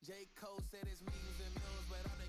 J. Cole said it's millions and millions, but all they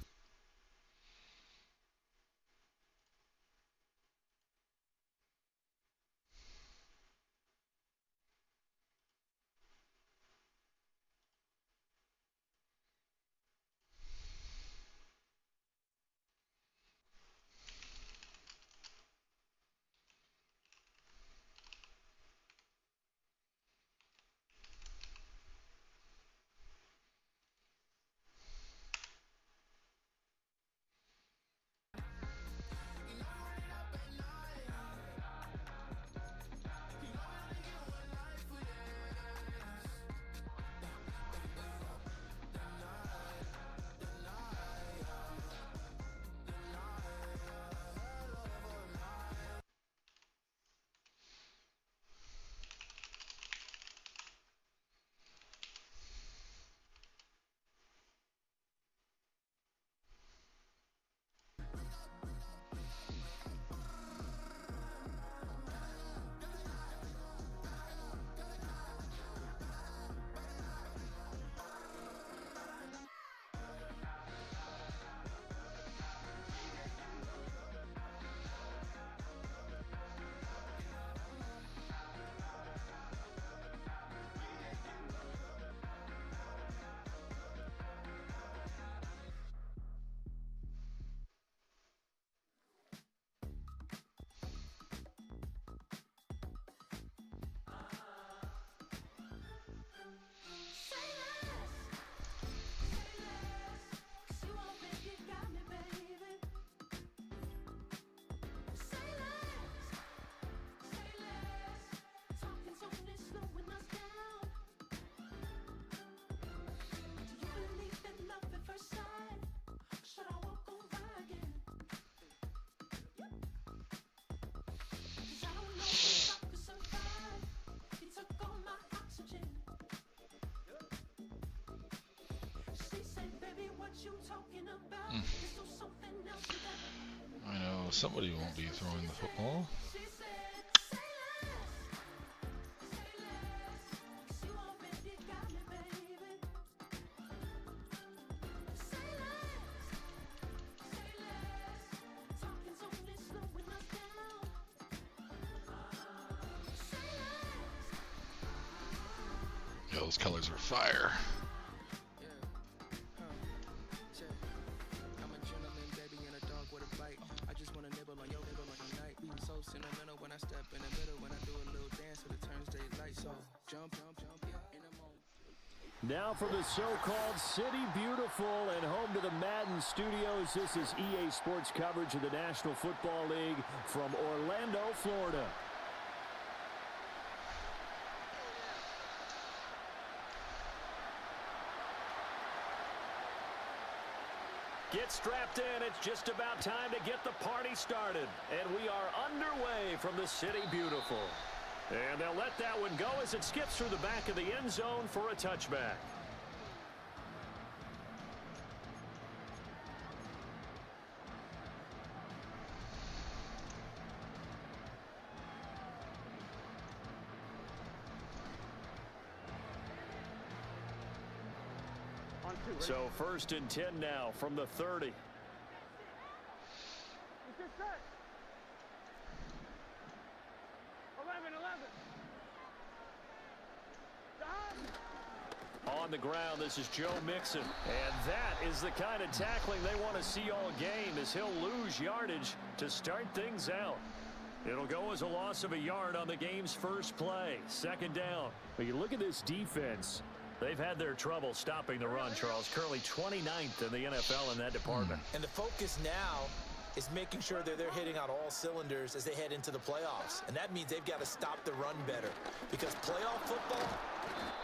I know somebody won't be throwing the football. Yeah, those colors are fire. Now from the so-called City Beautiful and home to the Madden studios, this is EA Sports coverage of the National Football League from Orlando, Florida. Get strapped in. It's just about time to get the party started. And we are underway from the City Beautiful. And they'll let that one go as it skips through the back of the end zone for a touchback. So 1st and 10 now from the 30. On the ground, this is Joe Mixon. And that is the kind of tackling they want to see all game, as he'll lose yardage to start things out. It'll go as a loss of a yard on the game's first play. 2nd down. But you look at this defense. They've had their trouble stopping the run, Charles. Currently 29th in the NFL in that department. And the focus now is making sure that they're hitting on all cylinders as they head into the playoffs. And that means they've got to stop the run better, because playoff football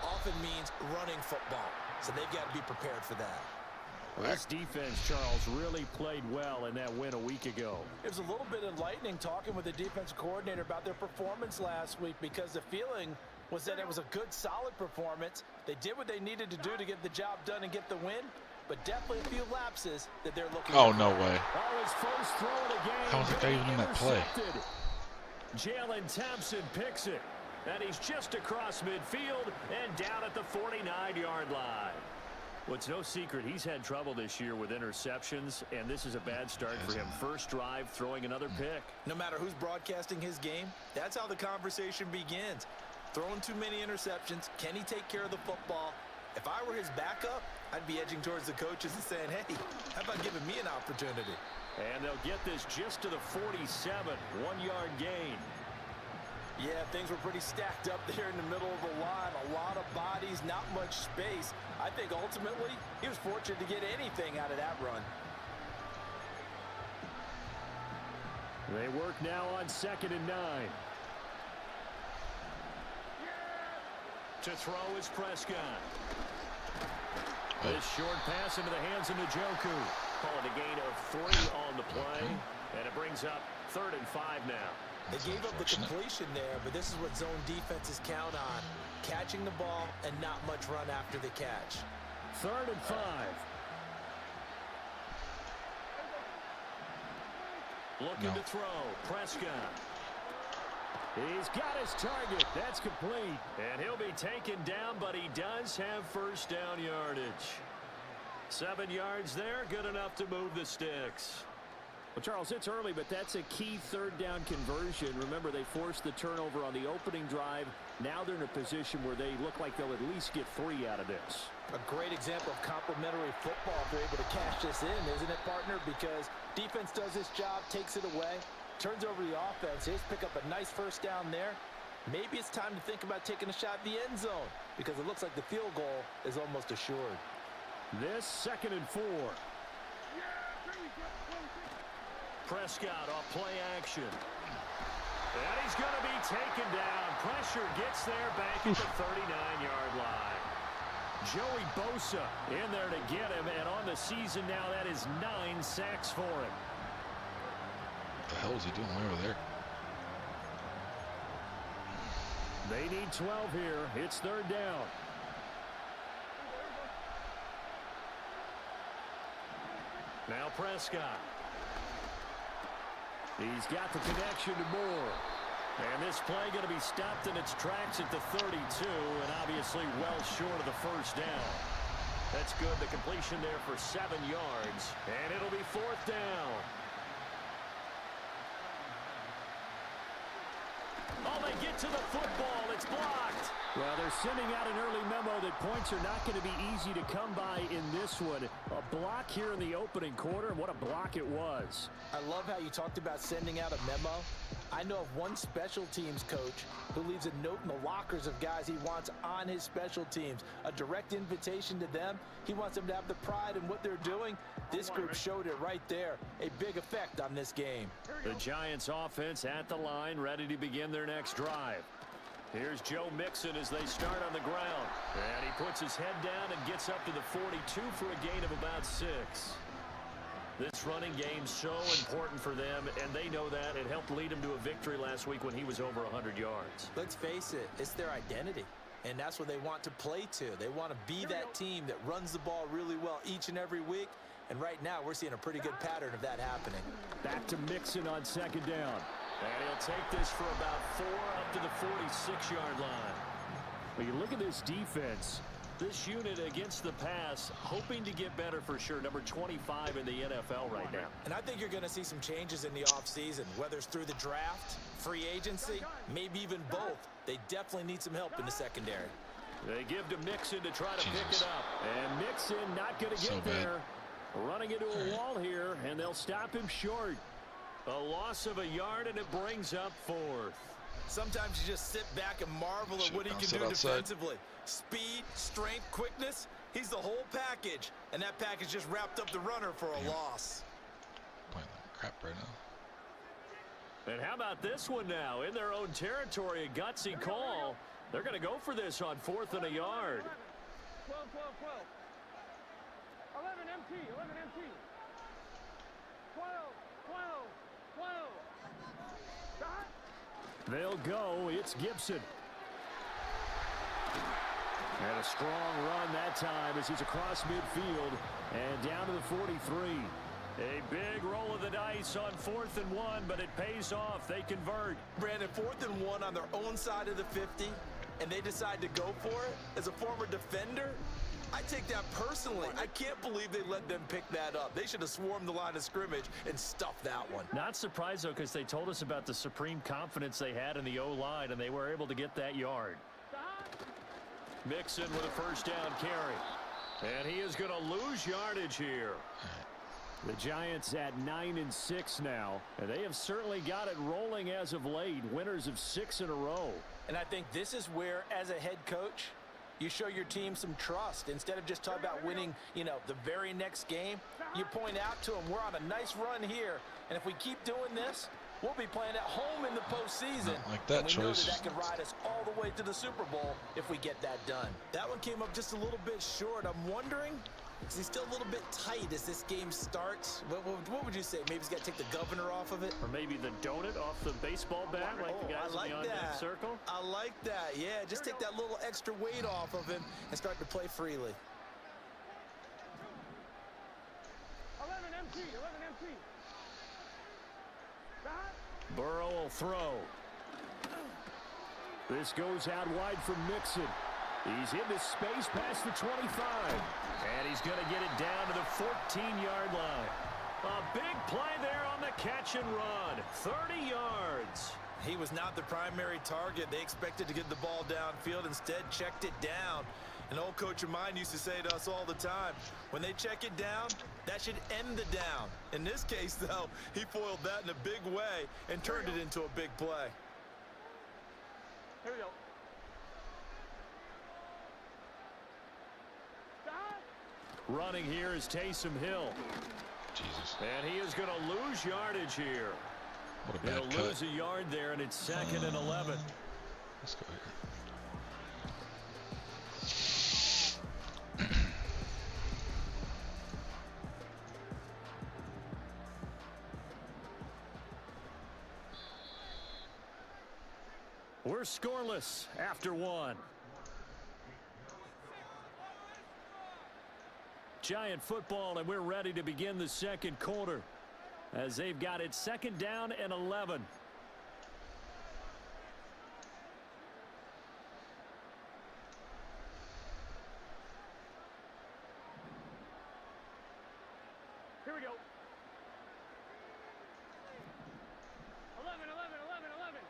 often means running football. So they've got to be prepared for that. Well, this defense, Charles, really played well in that win a week ago. It was a little bit enlightening talking with the defensive coordinator about their performance last week, because the feeling was that it was a good, solid performance. They did what they needed to do to get the job done and get the win, but definitely a few lapses that they're looking Oh, at. no way. His first throw of the game. How is that guy even in that play? Jalen Thompson picks it, and he's just across midfield and down at the 49-yard line. Well, it's no secret he's had trouble this year with interceptions, and this is a bad start for him. First drive, throwing another pick. No matter who's broadcasting his game, that's how the conversation begins. Throwing too many interceptions, can he take care of the football? If I were his backup, I'd be edging towards the coaches and saying, hey, how about giving me an opportunity? And they'll get this just to the 47, 1-yard gain. Yeah, things were pretty stacked up there in the middle of the line. A lot of bodies, not much space. I think ultimately he was fortunate to get anything out of that run. They work now on 2nd and 9. To throw is Prescott. This short pass into the hands of Njoku. Call it a gain of 3 on the play. And it brings up 3rd and 5 now. They gave up the completion there, but this is what zone defenses count on. Catching the ball and not much run after the catch. 3rd and 5. Looking to throw. Prescott. He's got his target. That's complete. And he'll be taken down, but he does have first down yardage. 7 yards there, good enough to move the sticks. Well, Charles, it's early, but that's a key 3rd down conversion. Remember, they forced the turnover on the opening drive. Now they're in a position where they look like they'll at least get 3 out of this. A great example of complementary football if they're able to cash this in, isn't it, partner? Because defense does this job, takes it away, turns over the offense. Here's pick up a nice first down there. Maybe it's time to think about taking a shot at the end zone because it looks like the field goal is almost assured. This 2nd and 4. Prescott off play action. And he's going to be taken down. Pressure gets there back at the 39-yard line. Joey Bosa in there to get him, and on the season now, that is 9 sacks for him. What the hell is he doing way over there? They need 12 here. It's 3rd down. Now Prescott. He's got the connection to Moore. And this play going to be stopped in its tracks at the 32, and obviously well short of the first down. That's good. The completion there for 7 yards, and it'll be 4th down. Oh, they get to the football. It's blocked. Well, they're sending out an early memo that points are not going to be easy to come by in this one. A block here in the opening quarter, and what a block it was. I love how you talked about sending out a memo. I know of one special teams coach who leaves a note in the lockers of guys he wants on his special teams. A direct invitation to them. He wants them to have the pride in what they're doing. This group showed it right there. A big effect on this game. The Giants offense at the line, ready to begin their next drive. Here's Joe Mixon as they start on the ground. And he puts his head down and gets up to the 42 for a gain of about 6. This running game so important for them, and they know that. It helped lead them to a victory last week when he was over 100 yards. Let's face it, it's their identity, and that's what they want to play to. They want to be that team that runs the ball really well each and every week, and right now we're seeing a pretty good pattern of that happening. Back to Mixon on 2nd down. And he'll take this for about 4 up to the 46-yard line. When you look at this defense, this unit against the pass, hoping to get better for sure. Number 25 in the NFL right now. And I think you're going to see some changes in the offseason, whether it's through the draft, free agency, maybe even both. They definitely need some help in the secondary. They give to Mixon to try to pick it up. And Mixon not going to get there. Running into a wall here, and they'll stop him short. A loss of a yard, and it brings up 4th. Sometimes you just sit back and marvel at what he can do defensively. Speed, strength, quickness, he's the whole package. And that package just wrapped up the runner for a loss. Playing like crap right now. And how about this one now? In their own territory, a gutsy call. They're going to go for this on 4th and a yard. 12, 12, 12. 11 MT, 11 MT. 12, 12, 12. Stop. They'll go. It's Gibson. And a strong run that time as he's across midfield and down to the 43. A big roll of the dice on 4th and 1, but it pays off. They convert. Brandon, 4th and 1 on their own side of the 50, and they decide to go for it. As a former defender, I take that personally. I can't believe they let them pick that up. They should have swarmed the line of scrimmage and stuffed that one. Not surprised, though, because they told us about the supreme confidence they had in the O-line, and they were able to get that yard. Mixon with a first down carry. And he is going to lose yardage here. The Giants at 9-6 now, and they have certainly got it rolling as of late. Winners of 6 in a row. And I think this is where, as a head coach, you show your team some trust. Instead of just talking about winning, the very next game, you point out to them, we're on a nice run here, and if we keep doing this, we'll be playing at home in the postseason. Like that and we choice. know that could ride us all the way to the Super Bowl if we get that done. That one came up just a little bit short. I'm wondering, is he still a little bit tight as this game starts? What would you say? Maybe he's got to take the governor off of it? Or maybe the donut off the baseball bat, like the guys in the on-deck circle? I like that. Yeah, just take that little extra weight off of him and start to play freely. 11 MT, 11 MT. Burrow will throw. This goes out wide from Mixon. He's into space past the 25. And he's going to get it down to the 14-yard line. A big play there on the catch and run. 30 yards. He was not the primary target. They expected to get the ball downfield. Instead, checked it down. An old coach of mine used to say to us all the time, when they check it down, that should end the down. In this case, though, he foiled that in a big way and turned it into a big play. Here we go. Running here is Taysom Hill. Jesus. And he is going to lose yardage here. What a bad He'll cut. lose a yard there, and it's 2nd and 11. Let's go here. We're scoreless after 1. Giant football, and we're ready to begin the second quarter as they've got it 2nd down and 11. Here we go. 11, 11, 11, 11.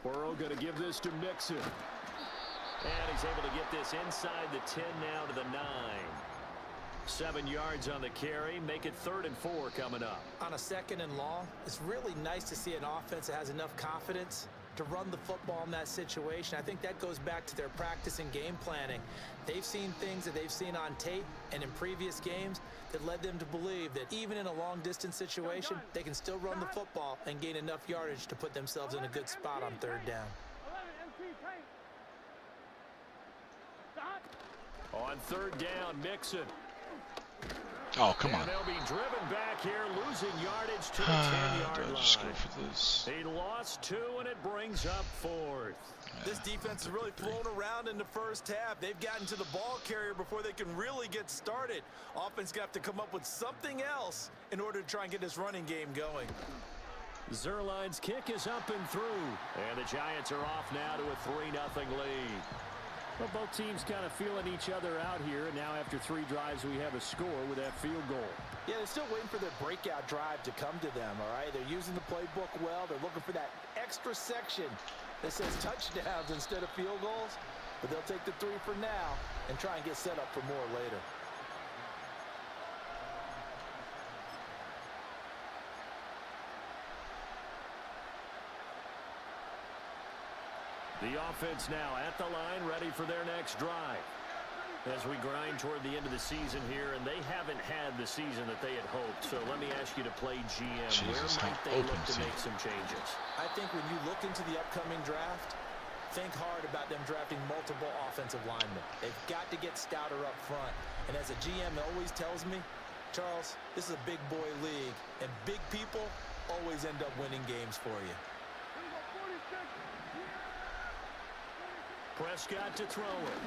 Burrow going to give this to Mixon. And he's able to get this inside the 10 now to the 9. 7 yards on the carry. Make it 3rd and 4 coming up. On a 2nd and long, it's really nice to see an offense that has enough confidence to run the football in that situation. I think that goes back to their practice and game planning. They've seen things that they've seen on tape and in previous games that led them to believe that even in a long-distance situation, they can still run the football and gain enough yardage to put themselves in a good spot on 3rd down. 11 MT, tank. On 3rd down, Mixon. Oh, come on. And they'll be driven back here, losing yardage to the 10-yard Do I line. just go for this? He lost 2, and it brings up 4th. This defense has really thrown around in the first half. They've gotten to the ball carrier before they can really get started. Offense got to come up with something else in order to try and get this running game going. Zerline's kick is up and through. And the Giants are off now to a 3-0 lead. Well, both teams kind of feeling each other out here. And now after 3 drives, we have a score with that field goal. Yeah, they're still waiting for their breakout drive to come to them, all right? They're using the playbook well. They're looking for that extra section that says touchdowns instead of field goals. But they'll take the 3 for now and try and get set up for more later. The offense now at the line, ready for their next drive. As we grind toward the end of the season here, and they haven't had the season that they had hoped. So let me ask you to play GM. Where might they look to make some changes? I think when you look into the upcoming draft, think hard about them drafting multiple offensive linemen. They've got to get stouter up front. And as a GM always tells me, Charles, this is a big boy league, and big people always end up winning games for you. Prescott to throw it.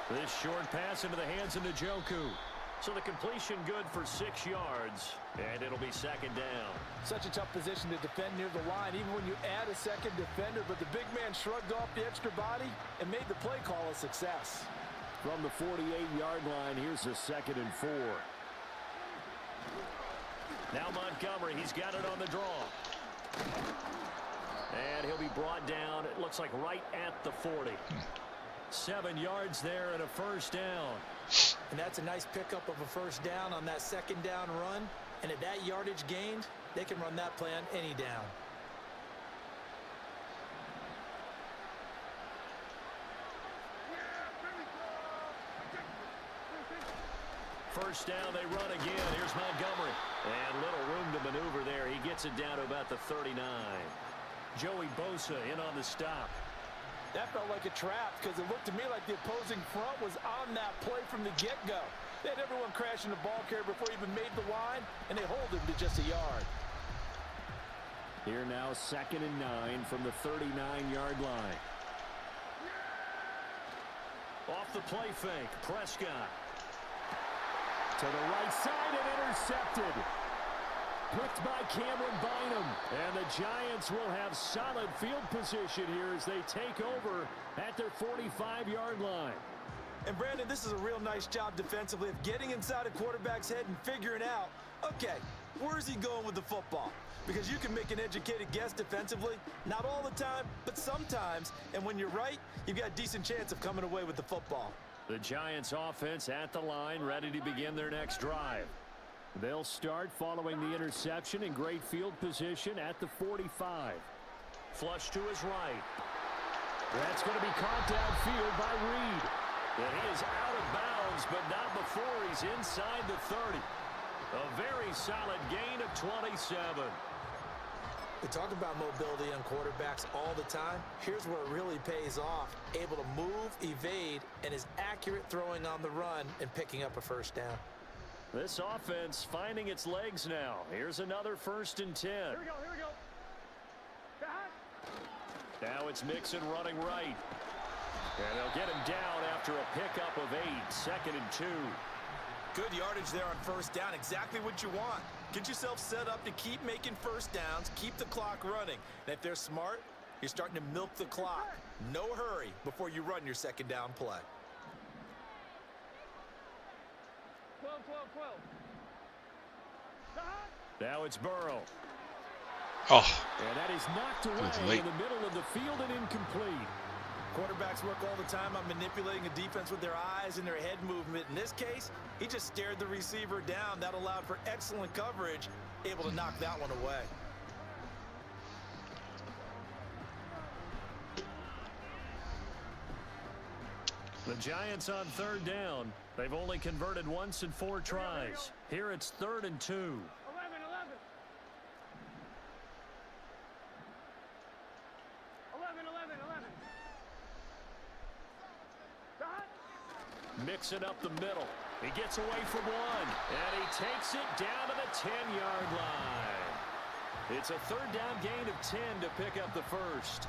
This short pass into the hands of Njoku. So the completion good for 6 yards, and it'll be second down. Such a tough position to defend near the line, even when you add a second defender, but the big man shrugged off the extra body and made the play call a success. From the 48-yard line, here's a 2nd and 4. Now Montgomery, he's got it on the draw. And he'll be brought down, it looks like right at the 40. 7 yards there and a first down. And that's a nice pickup of a first down on that second down run. And at that yardage gained, they can run that play on any down. First down, they run again. Here's Montgomery. And little room to maneuver there. He gets it down to about the 39. Joey Bosa in on the stop. That felt like a trap because it looked to me like the opposing front was on that play from the get-go. They had everyone crashing the ball carrier before he even made the line, and they hold him to just a yard. Here now, 2nd and 9 from the 39-yard line. Off the play fake, Prescott. To the right side and intercepted. Picked by Cameron Bynum. And the Giants will have solid field position here as they take over at their 45-yard line. And Brandon, this is a real nice job defensively of getting inside a quarterback's head and figuring out, okay, where's he going with the football? Because you can make an educated guess defensively, not all the time, but sometimes. And when you're right, you've got a decent chance of coming away with the football. The Giants offense at the line, ready to begin their next drive. They'll start following the interception in great field position at the 45. Flush to his right. That's going to be caught downfield by Reed. And he is out of bounds, but not before he's inside the 30. A very solid gain of 27. We talk about mobility on quarterbacks all the time. Here's where it really pays off. Able to move, evade, and is accurate throwing on the run and picking up a first down. This offense finding its legs now. Here's another 1st and 10. Here we go, here we go. Now it's Mixon running right. And they'll get him down after a pickup of 8. 2nd and 2. Good yardage there on first down. Exactly what you want. Get yourself set up to keep making first downs, keep the clock running. And if they're smart, you're starting to milk the clock. No hurry before you run your second down play. 12, 12, 12. Now it's Burrow. Oh, And that is knocked It's away late. in the middle of the field and incomplete. Quarterbacks work all the time on manipulating a defense with their eyes and their head movement. In this case, he just stared the receiver down. That allowed for excellent coverage, able to knock that one away. The Giants on 3rd down. They've only converted once in 4 tries. Here it's 3rd and 2. 11, 11. Mixing up the middle. He gets away from one. And he takes it down to the 10-yard line. It's a 3rd down gain of 10 to pick up the first.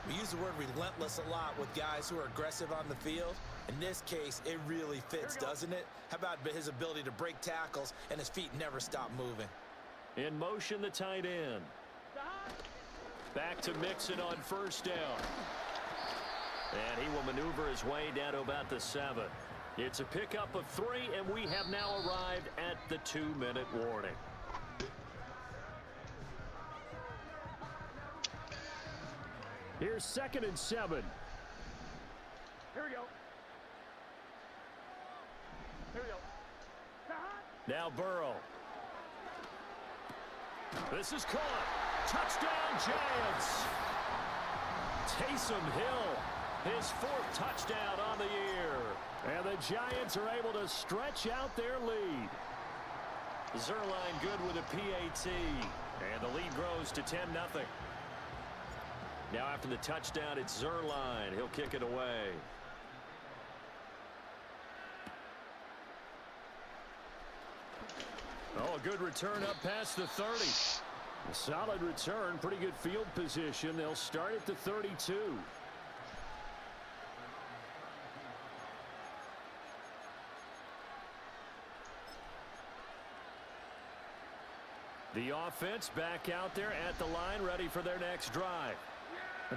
We use the word relentless a lot with guys who are aggressive on the field. In this case, it really fits, doesn't it? How about his ability to break tackles and his feet never stop moving? In motion, the tight end. Back to Mixon on first down. And he will maneuver his way down to about the 7. It's a pickup of 3, and we have now arrived at the 2-minute warning. Here's 2nd and 7. Here we go. Here we go. Now Burrow. This is caught. Touchdown, Giants. Taysom Hill, his 4th touchdown on the year. And the Giants are able to stretch out their lead. Zerline good with a PAT. And the lead grows to 10-0. Now after the touchdown, it's Zerline. He'll kick it away. Oh, a good return up past the 30. A solid return, pretty good field position. They'll start at the 32. The offense back out there at the line, ready for their next drive.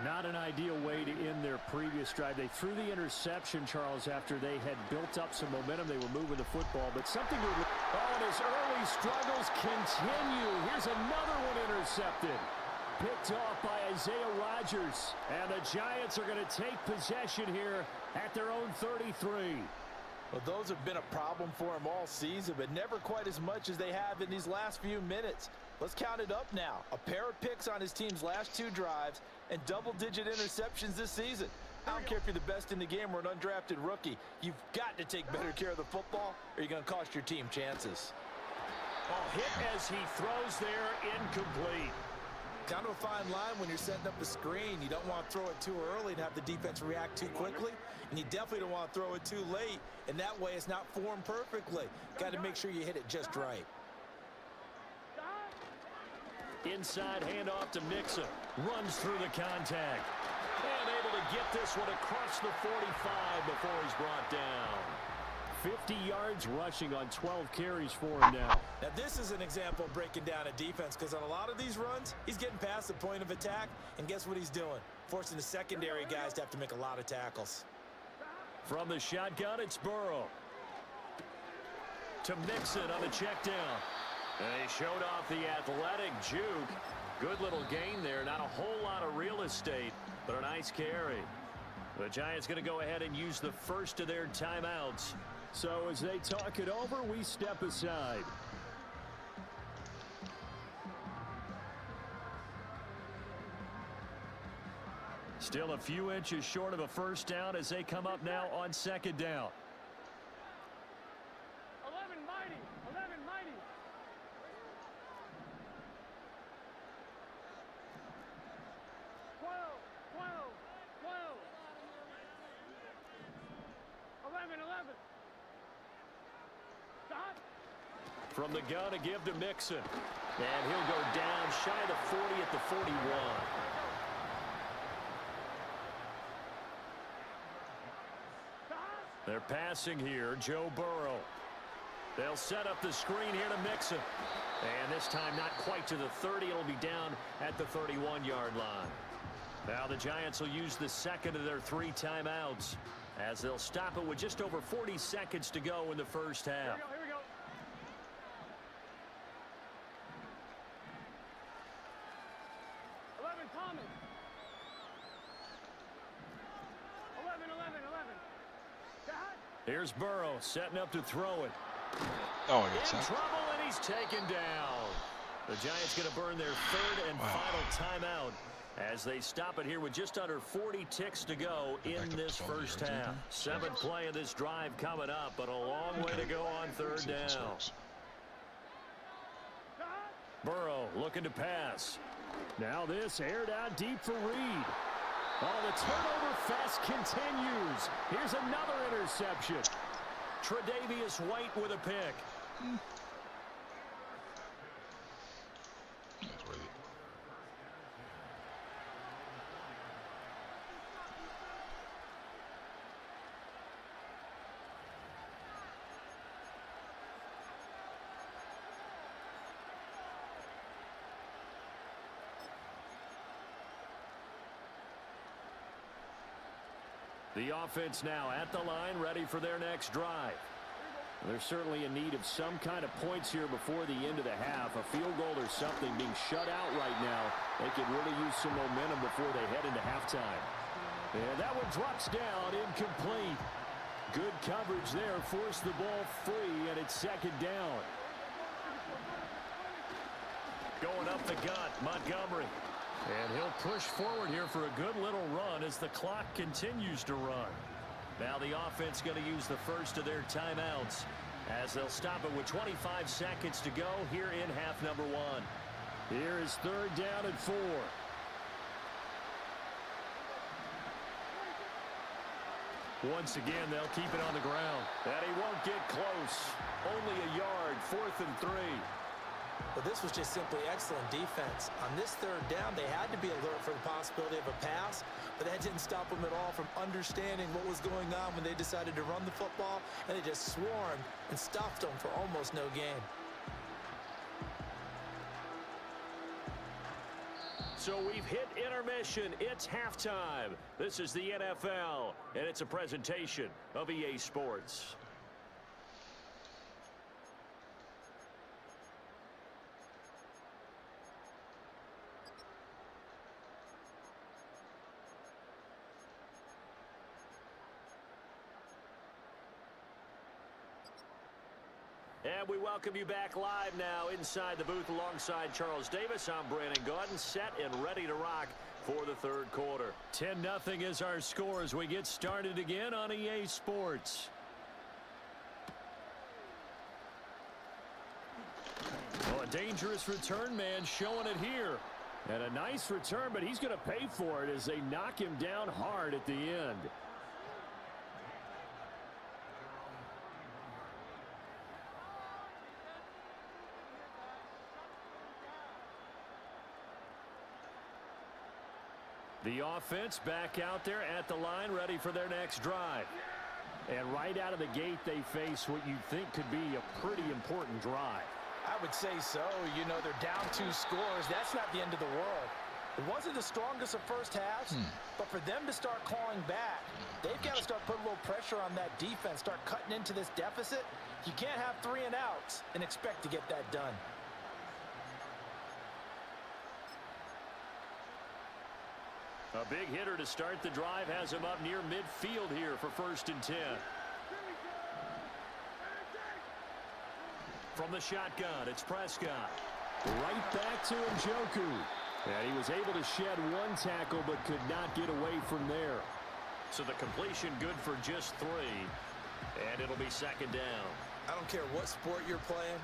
Not an ideal way to end their previous drive. They threw the interception, Charles, after they had built up some momentum. They were moving the football, but something to... Oh, and his early struggles continue. Here's another one intercepted. Picked off by Isaiah Rodgers. And the Giants are going to take possession here at their own 33. Well, those have been a problem for him all season, but never quite as much as they have in these last few minutes. Let's count it up now. A pair of picks on his team's last 2 drives and double-digit interceptions this season. I don't care if you're the best in the game or an undrafted rookie. You've got to take better care of the football or you're going to cost your team chances. Oh, hit as he throws there, incomplete. Kind of a fine line when you're setting up a screen. You don't want to throw it too early and have the defense react too quickly. And you definitely don't want to throw it too late. And that way it's not formed perfectly. Got to make sure you hit it just right. Inside handoff to Mixon. Runs through the contact. And able to get this one across the 45 before he's brought down. 50 yards rushing on 12 carries for him now. Now this is an example of breaking down a defense, because on a lot of these runs, he's getting past the point of attack, and guess what he's doing? Forcing the secondary guys to have to make a lot of tackles. From the shotgun, it's Burrow. To Mixon on the check down. And he showed off the athletic juke. Good little gain there. Not a whole lot of real estate, but a nice carry. The Giants going to go ahead and use the first of their timeouts. So as they talk it over, we step aside. Still a few inches short of a first down as they come up now on second down. 11 mighty. 11 mighty. From the gun to give to Mixon. And he'll go down shy of the 40 at the 41. They're passing here, Joe Burrow. They'll set up the screen here to Mixon. And this time not quite to the 30. It'll be down at the 31-yard line. Now the Giants will use the second of their 3 timeouts as they'll stop it with just over 40 seconds to go in the first half. Here we go. 11 Thomas. 11. Here's Burrow setting up to throw it. Oh, In it's trouble, and he's taken down. The Giants going to burn their 3rd and final timeout as they stop it here with just under 40 ticks to go in this first half. 7th play of this drive coming up, but a long way to go on 3rd down. Burrow looking to pass. Now this aired out deep for Reed. Oh, the turnover fest continues. Here's another interception. Tre'Davious White with a pick. That's worth it. The offense now at the line, ready for their next drive. They're certainly in need of some kind of points here before the end of the half. A field goal or something being shut out right now. They could really use some momentum before they head into halftime. And that one drops down, incomplete. Good coverage there, forced the ball free, and it's 2nd down. Going up the gut, Montgomery. And he'll push forward here for a good little run as the clock continues to run. Now the offense going to use the first of their timeouts as they'll stop it with 25 seconds to go here in half number 1. Here is 3rd down and 4. Once again, they'll keep it on the ground. And he won't get close. Only a yard, 4th and 3. But this was just simply excellent defense. On this 3rd down, they had to be alert for the possibility of a pass, but that didn't stop them at all from understanding what was going on when they decided to run the football, and they just swarmed and stopped them for almost no gain. So we've hit intermission. It's halftime. This is the NFL, and it's a presentation of EA Sports. And we welcome you back live now inside the booth alongside Charles Davis. I'm Brandon Gaudin, set and ready to rock for the third quarter. 10-0 is our score as we get started again on EA Sports. Well, a dangerous return man showing it here. And a nice return, but he's going to pay for it as they knock him down hard at the end. The offense back out there at the line, ready for their next drive. And right out of the gate, they face what you think could be a pretty important drive. I would say so. You know, they're down 2 scores. That's not the end of the world. It wasn't the strongest of first halves, but for them to start clawing back, they've got to start putting a little pressure on that defense, start cutting into this deficit. You can't have 3 and outs and expect to get that done. A big hitter to start the drive has him up near midfield here for 1st and 10. From the shotgun, it's Prescott. Right back to Njoku. And he was able to shed 1 tackle but could not get away from there. So the completion good for just 3. And it'll be 2nd down. I don't care what sport you're playing.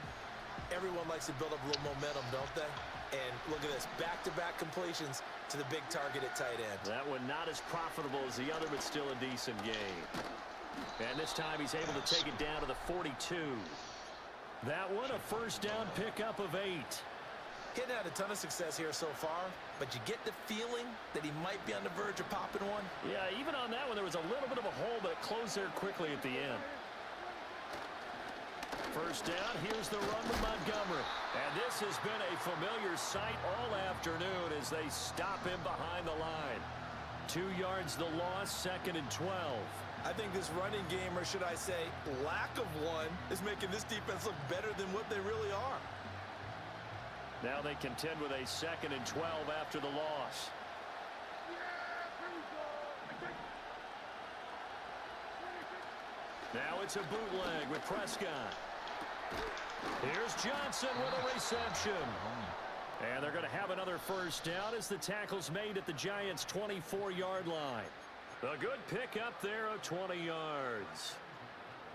Everyone likes to build up a little momentum, don't they? And look at this, back-to-back completions to the big target at tight end. That one not as profitable as the other, but still a decent game. And this time he's able to take it down to the 42. That one a 1st down pickup of 8. Hitting had a ton of success here so far, but you get the feeling that he might be on the verge of popping one. Yeah, even on that one, there was a little bit of a hole, but it closed there quickly at the end. 1st down, here's the run with Montgomery. And this has been a familiar sight all afternoon as they stop him behind the line. 2 yards the loss, 2nd and 12. I think this running game, or should I say lack of one, is making this defense look better than what they really are. Now they contend with a 2nd and 12 after the loss. Now it's a bootleg with Prescott. Here's Johnson with a reception. And they're going to have another 1st down as the tackle's made at the Giants' 24-yard line. A good pickup there of 20 yards.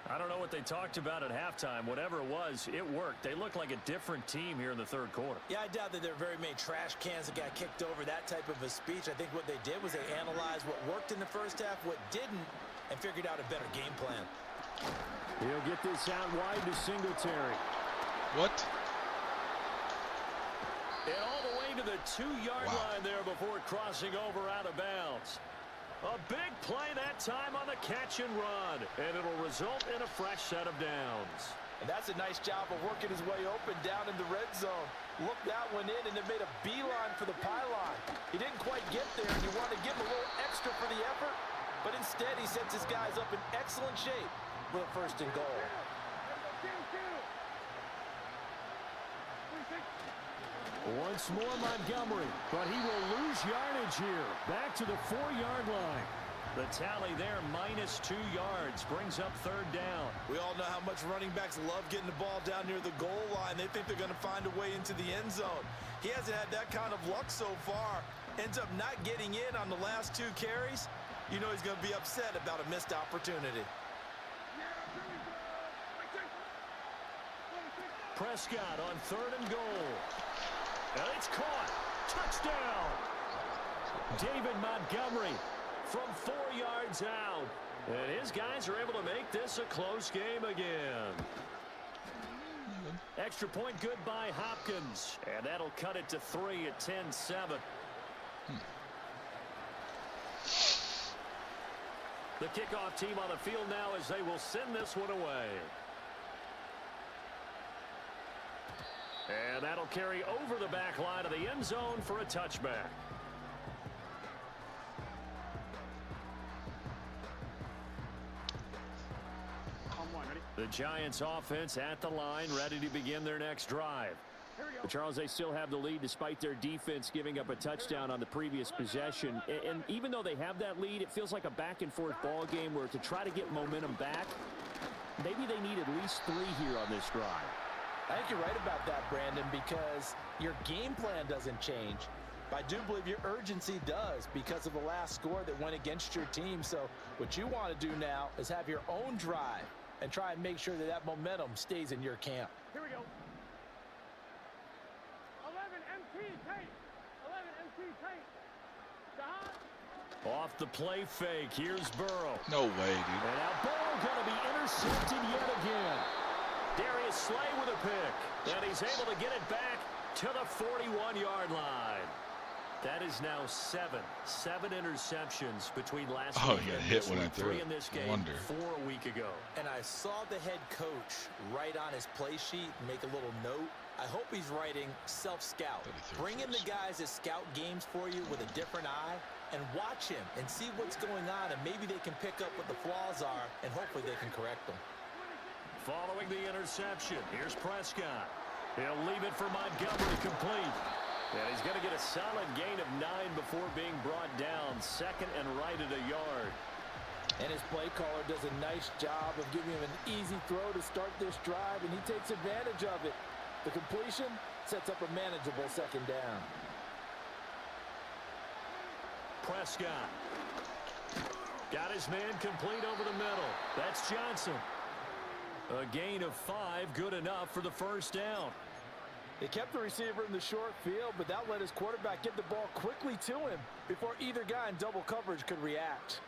I don't know what they talked about at halftime. Whatever it was, it worked. They look like a different team here in the 3rd quarter. Yeah, I doubt that there are very many trash cans that got kicked over, that type of a speech. I think what they did was they analyzed what worked in the 1st half, what didn't, and figured out a better game plan. He'll get this out wide to Singletary. What? And all the way to the 2-yard line there before crossing over out of bounds. A big play that time on the catch and run, and it'll result in a fresh set of downs. And that's a nice job of working his way open down in the red zone. Look that one in, and it made a beeline for the pylon. He didn't quite get there, and you want to give him a little extra for the effort, but instead he sets his guys up in excellent shape with a 1st and goal. Once more Montgomery, but he will lose yardage here. Back to the 4-yard line. The tally there, -2 yards, brings up 3rd down. We all know how much running backs love getting the ball down near the goal line. They think they're going to find a way into the end zone. He hasn't had that kind of luck so far. Ends up not getting in on the last 2 carries. You know he's going to be upset about a missed opportunity. Prescott on 3rd and goal. And it's caught. Touchdown. David Montgomery from 4 yards out. And his guys are able to make this a close game again. Extra point good by Hopkins. And that'll cut it to 3 at 10-7. The kickoff team on the field now as they will send this one away. And that'll carry over the back line of the end zone for a touchback. The Giants offense at the line, ready to begin their next drive. But Charles, they still have the lead despite their defense giving up a touchdown on the previous possession. And even though they have that lead, it feels like a back-and-forth ball game where to try to get momentum back, maybe they need at least 3 here on this drive. I think you're right about that, Brandon, because your game plan doesn't change. But I do believe your urgency does because of the last score that went against your team. So what you want to do now is have your own drive and try and make sure that that momentum stays in your camp. Here we go. 11 MT tape. 11 MT tape. Stop. Off the play fake, here's Burrow. No way, dude. And now Burrow going to be intercepted yet again. Darius Slay with a pick. And he's able to get it back to the 41-yard line. That is now 7 interceptions between last week he got and hit this when I week. threw 3 it. in this No game, wonder. 4 a week ago. And I saw the head coach write on his play sheet and make a little note. I hope he's writing self-scout. Bring in the guys that scout games for you with a different eye and watch him and see what's going on, and maybe they can pick up what the flaws are, and hopefully they can correct them. Following the interception, here's Prescott. He'll leave it for Montgomery complete. And he's going to get a solid gain of 9 before being brought down. 2nd and right at a yard. And his play caller does a nice job of giving him an easy throw to start this drive, and he takes advantage of it. The completion sets up a manageable 2nd down. Prescott. Got his man complete over the middle. That's Johnson. A gain of 5, good enough for the 1st down. He kept the receiver in the short field, but that let his quarterback get the ball quickly to him before either guy in double coverage could react.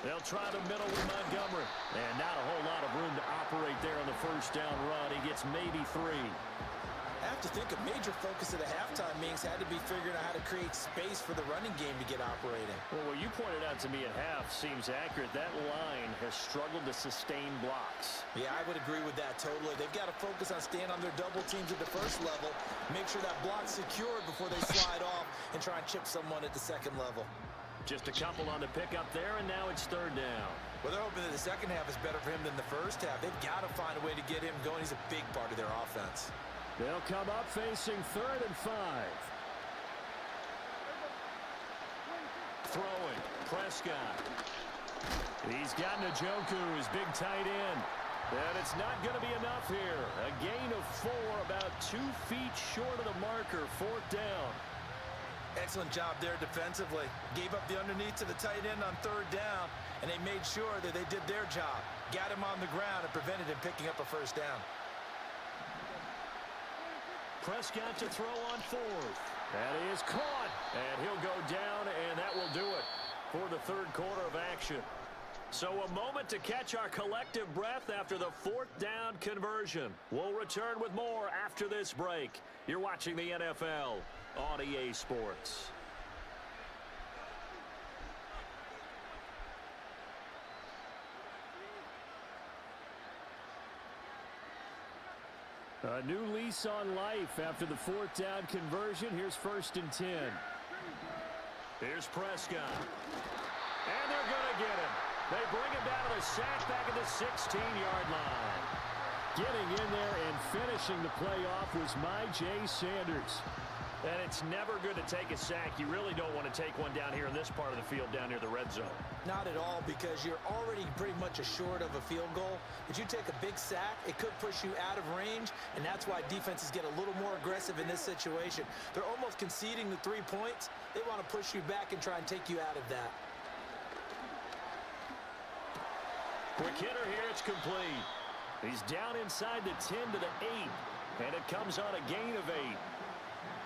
They'll try the middle with Montgomery. And not a whole lot of room to operate there on the 1st down run. He gets maybe 3. I have to think a major focus of the halftime meetings had to be figuring out how to create space for the running game to get operating. Well, what you pointed out to me at half seems accurate. That line has struggled to sustain blocks. Yeah, I would agree with that totally. They've got to focus on staying on their double teams at the 1st level, make sure that block's secured before they slide off and try and chip someone at the 2nd level. Just a couple on the pickup there, and now it's 3rd down. Well, they're hoping that the 2nd half is better for him than the 1st half. They've got to find a way to get him going. He's a big part of their offense. They'll come up facing 3rd and 5. Throwing, Prescott. He's got Njoku, his big tight end. And it's not going to be enough here. A gain of 4, about 2 feet short of the marker, 4th down. Excellent job there defensively. Gave up the underneath to the tight end on 3rd down, and they made sure that they did their job. Got him on the ground and prevented him picking up a 1st down. Prescott to throw on 4th. That is caught. And he'll go down, and that will do it for the 3rd quarter of action. So a moment to catch our collective breath after the 4th down conversion. We'll return with more after this break. You're watching the NFL on EA Sports. A new lease on life after the 4th down conversion. Here's 1st and 10. Here's Prescott. And they're going to get him. They bring him down to the sack back at the 16-yard line. Getting in there and finishing the play off was Jay Sanders. And it's never good to take a sack. You really don't want to take one down here in this part of the field down near the red zone. Not at all, because you're already pretty much assured of a field goal. If you take a big sack, it could push you out of range, and that's why defenses get a little more aggressive in this situation. They're almost conceding the 3 points. They want to push you back and try and take you out of that. Quick hitter here, it's complete. He's down inside the 10 to the 8, and it comes on a gain of 8.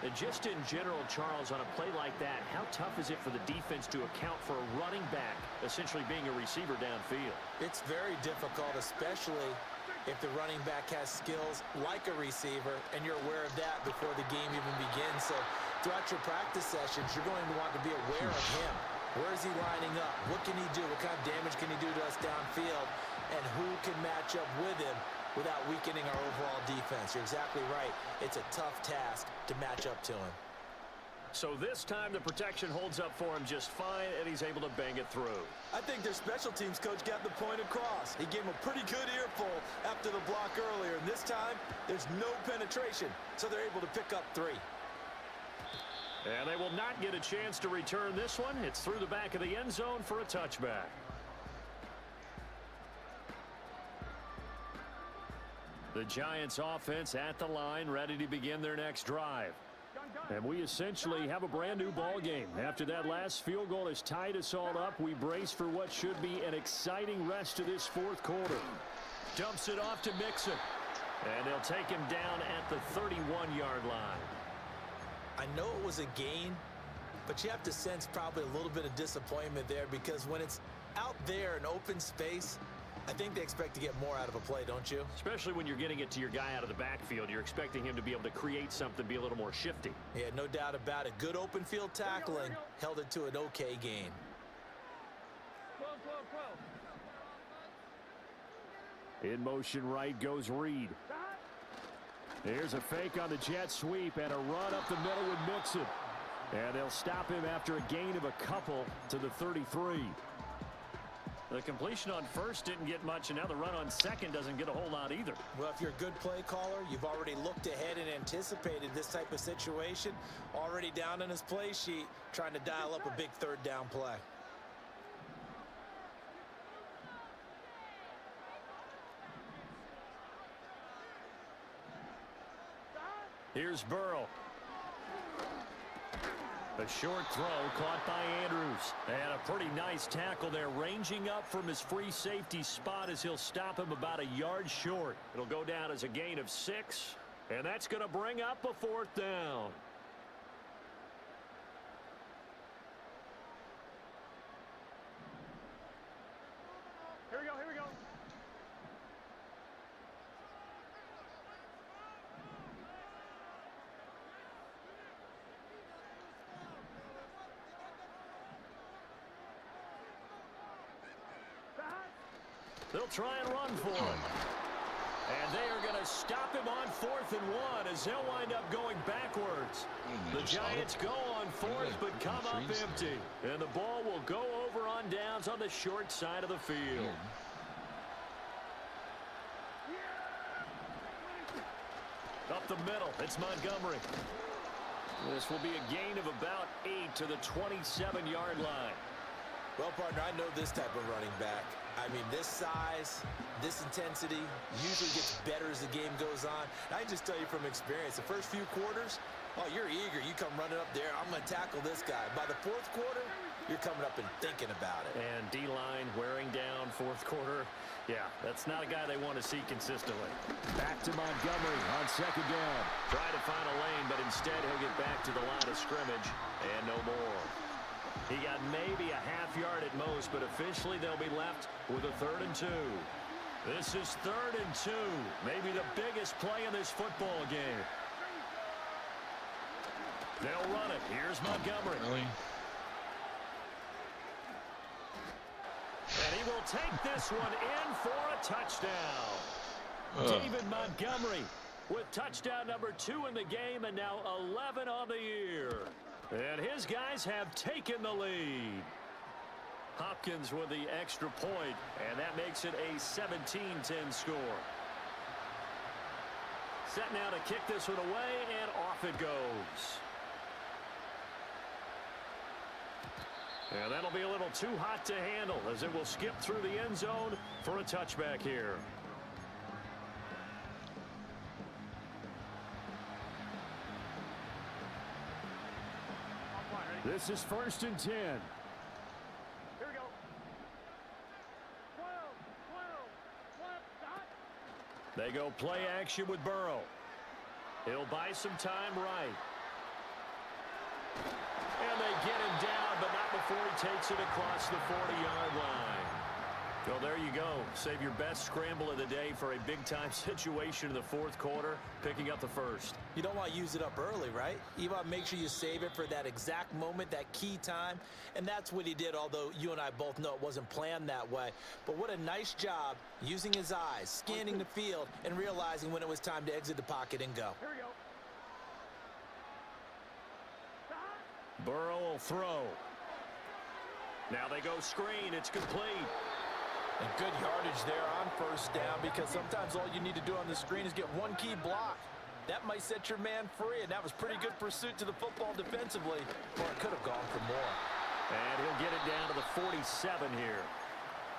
And just in general, Charles, on a play like that, how tough is it for the defense to account for a running back essentially being a receiver downfield? It's very difficult, especially if the running back has skills like a receiver, and you're aware of that before the game even begins. So throughout your practice sessions, you're going to want to be aware of him. Where is he lining up? What can he do? What kind of damage can he do to us downfield? And who can match up with him without weakening our overall defense? You're exactly right. It's a tough task to match up to him. So this time the protection holds up for him just fine, and he's able to bang it through. I think their special teams coach got the point across. He gave him a pretty good earful after the block earlier, and this time there's no penetration, so they're able to pick up 3. And they will not get a chance to return this one. It's through the back of the end zone for a touchback. The Giants offense at the line, ready to begin their next drive. And we essentially have a brand new ball game. After that last field goal has tied us all up, we brace for what should be an exciting rest of this fourth quarter. Dumps it off to Mixon. And they'll take him down at the 31-yard line. I know it was a gain, but you have to sense probably a little bit of disappointment there, because when it's out there in open space, I think they expect to get more out of a play, don't you? Especially when you're getting it to your guy out of the backfield. You're expecting him to be able to create something, be a little more shifty. Yeah, no doubt about it. Good open field tackling held it to an okay gain. 12, 12. In motion right goes Reed. Here's a fake on the jet sweep and a run up the middle with Mixon. And they'll stop him after a gain of a couple to the 33. The completion on first didn't get much, and now the run on second doesn't get a whole lot either. Well, if you're a good play caller, you've already looked ahead and anticipated this type of situation. Already down on his play sheet, trying to dial up a big third down play. Here's Burrow. A short throw caught by Andrews. And a pretty nice tackle there, ranging up from his free safety spot as he'll stop him about a yard short. It'll go down as a gain of 6, and that's going to bring up a 4th down. Here we go, here we go. They'll try and run for him. And they are going to stop him on 4th and 1 as they'll wind up going backwards. The Giants go on 4th but come up empty. And the ball will go over on downs on the short side of the field. Up the middle, it's Montgomery. This will be a gain of about 8 to the 27-yard line. Well, partner, I know this type of running back. I mean, this size, this intensity usually gets better as the game goes on. And I can just tell you from experience, the first few quarters, oh, you're eager. You come running up there, I'm going to tackle this guy. By the 4th quarter, you're coming up and thinking about it. And D-line wearing down 4th quarter. Yeah, that's not a guy they want to see consistently. Back to Montgomery on 2nd down. Try to find a lane, but instead he'll get back to the line of scrimmage and no more. He got maybe a half yard at most, but officially they'll be left with a 3rd and 2. This is 3rd and 2, maybe the biggest play in this football game. They'll run it. Here's Montgomery. Really? And he will take this one in for a touchdown. David Montgomery with touchdown number 2 in the game, and now 11 on the year. And his guys have taken the lead. Hopkins with the extra point, and that makes it a 17-10 score. Set now to kick this one away, and off it goes. And that'll be a little too hot to handle as it will skip through the end zone for a touchback here. This is 1st and 10. Here we go. 12, 12, stop. They go play action with Burrow. He'll buy some time right. And they get him down, but not before he takes it across the 40-yard line. Well, there you go. Save your best scramble of the day for a big-time situation in the fourth quarter, picking up the first. You don't want to use it up early, right? You want to make sure you save it for that exact moment, that key time. And that's what he did, although you and I both know it wasn't planned that way. But what a nice job using his eyes, scanning the field, and realizing when it was time to exit the pocket and go. Here we go. Burrow will throw. Now they go screen. It's complete. And good yardage there on first down, because sometimes all you need to do on the screen is get one key block. That might set your man free, and that was pretty good pursuit to the football defensively. Or it could have gone for more. And he'll get it down to the 47 here.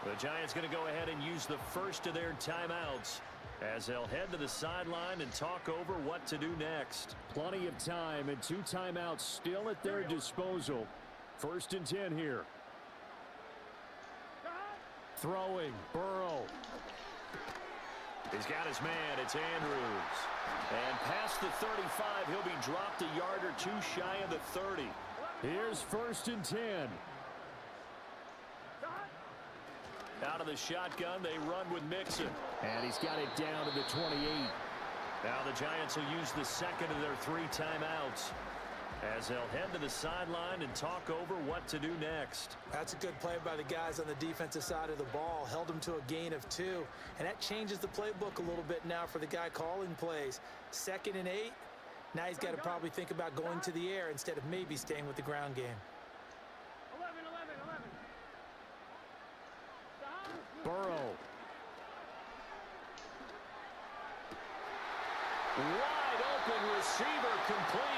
The Giants going to go ahead and use the first of their timeouts as they'll head to the sideline and talk over what to do next. Plenty of time and 2 timeouts still at their disposal. 1st and 10 here. Throwing, Burrow. He's got his man. It's Andrews. And past the 35, he'll be dropped a yard or 2 shy of the 30. Here's 1st and 10. Out of the shotgun, they run with Mixon. And he's got it down to the 28. Now the Giants will use the second of their 3 timeouts as they'll head to the sideline and talk over what to do next. That's a good play by the guys on the defensive side of the ball. Held them to a gain of 2. And that changes the playbook a little bit now for the guy calling plays. 2nd and 8. Now he's got to probably think about going to the air instead of maybe staying with the ground game. 11, 11, 11. Burrow. Wide open receiver, complete.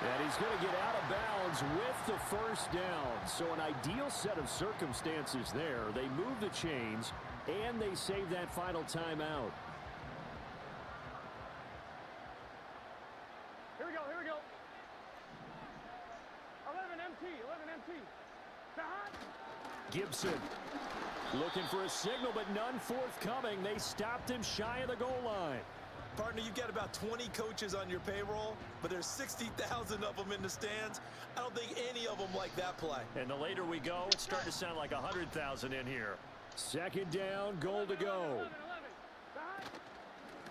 And he's going to get out of bounds with the first down. So an ideal set of circumstances there. They move the chains, and they save that final timeout. Here we go, here we go. 11 MT, 11 MT. Gibson looking for a signal, but none forthcoming. They stopped him shy of the goal line. Partner, you've got about 20 coaches on your payroll, but there's 60,000 of them in the stands. I don't think any of them like that play. And the later we go, it's starting to sound like 100,000 in here. 2nd down, goal to go.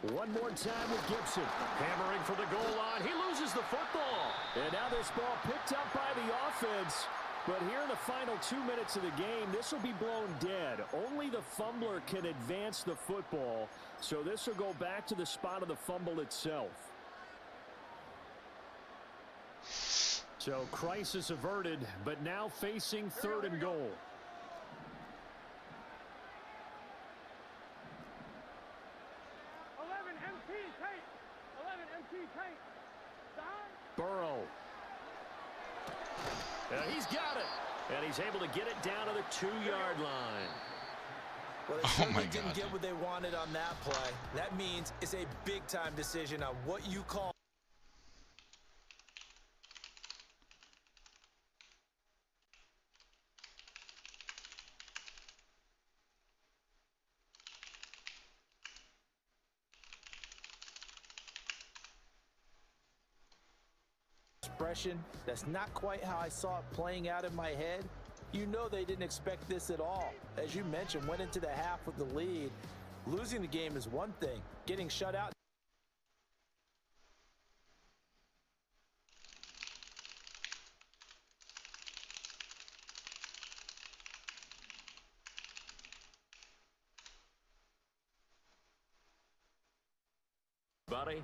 1 more time with Gibson. Hammering for the goal line. He loses the football. And now this ball picked up by the offense. But here in the final 2 minutes of the game, this will be blown dead. Only the fumbler can advance the football. So this will go back to the spot of the fumble itself. So crisis averted, but now facing 3rd and goal. Burrow. And he's got it. And he's able to get it down to the 2-yard line. Well, they certainly didn't get what they wanted on that play. That means it's a big-time decision on what you call. Expression. That's not quite how I saw it playing out in my head. You know they didn't expect this at all. As you mentioned, went into the half with the lead. Losing the game is one thing. Getting shut out. Buddy.